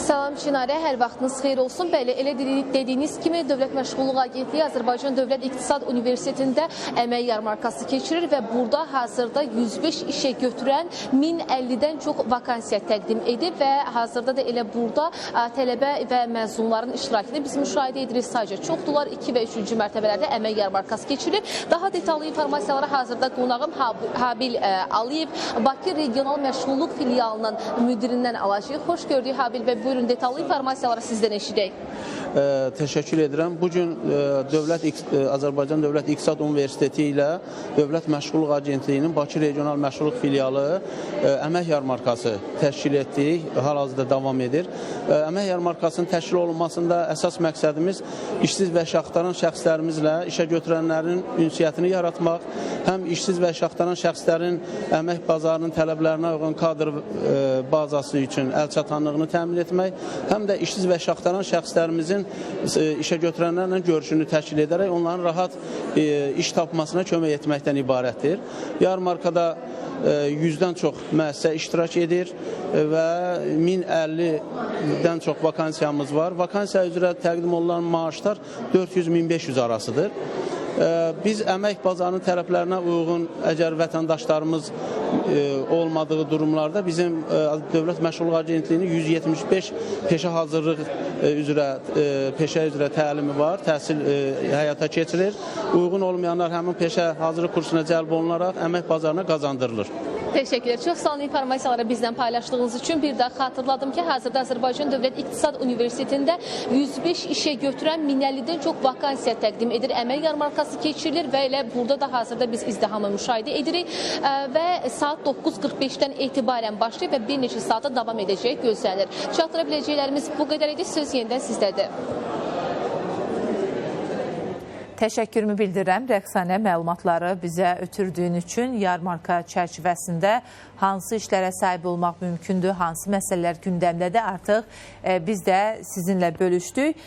Salam Çinarə, hər vaxtınız xeyir olsun. Bəli, elə dediyiniz kimi Dövlət Məşğulluq Agentliyi Azərbaycan Dövlət İqtisad Universitetində əmək yarmarkası keçirir və burada hazırda 105 işə götürən 1050-dən çox vakansiya təqdim edib və hazırda da elə burada tələbə və məzunların iştirakını biz müşahidə edirik. Sadəcə çoxdular, 2 və 3-cü mərtəbələrdə əmək yarmarkası keçirilib. Daha detallı informasiyalara hazırda qonağım Habil Aliyev, Bakı Regional Məşğulluq Filialının müdirindən alacağıq. Xoş gördük Habil və buyurun detallı informasiyaları sizdən eşidək. Təşəkkür edirəm. Bugün Azərbaycan Dövlət İqtisad Universiteti ilə Dövlət Məşğulluq Agentliyinin Bakı Regional Məşğulluq Filialı əmək yarmarkası təşkil etdik. Hal-hazırda davam edir. Əmək yarmarkasının təşkil olunmasında əsas məqsədimiz işsiz və işə axtaran şəxslərimizlə işə götürənlərin ünsiyyətini yaratmaq, həm işsiz və işə axtaran şəxslərin əmək bazarının tələblərinə uyğun kadr bazası üçün əlçatanlığını təmin etmək, həm də işsiz və işə axtaran şəxslərimizin işə götürənlərlə görüşünü təşkil edərək onların rahat iş tapmasına kömək etməkdən ibarətdir. Yarmarkada 100-dən çox müəssisə iştirak edir və 1050-dən çox vakansiyamız var. Vakansiya üzrə təqdim olunan maaşlar 400-1500 arasıdır. Biz əmək bazarının tələblərinə uyğun, əgər vətəndaşlarımız olmadığı durumlarda bizim Dövlət Məşğulluq Agentliyinin 175 peşə hazırlıq peşə üzrə təlimi var, təhsil həyata keçirilir. Uyğun olmayanlar həmin peşə hazırlıq kursuna cəlb olunaraq əmək bazarına qazandırılır. Təşəkkürlər. Çox sağ olun informasiyaları bizdən paylaşdığınız üçün. Bir daha xatırladım ki, hazırda Azərbaycan Dövlət İqtisad Universitetində 105 işə götürən 1050-dən çox vakansiya təqdim edir. Əmək yarmarkası keçirilir və elə burada da hazırda biz izdihamı müşahidə edirik və saat 9:45-dən etibarən başlayıb və bir neçə saata davam edəcək gözlənilir. Çatdıra biləcəklərimiz bu qədər idi. Söz yenidən sizdədir. Təşəkkürümü bildirirəm Rəqsanə məlumatları bizə ötürdüyün üçün. Yarmarka çərçivəsində hansı işlərə sahib olmaq mümkündür, hansı məsələlər gündəmdədir artıq biz də sizinlə bölüşdük.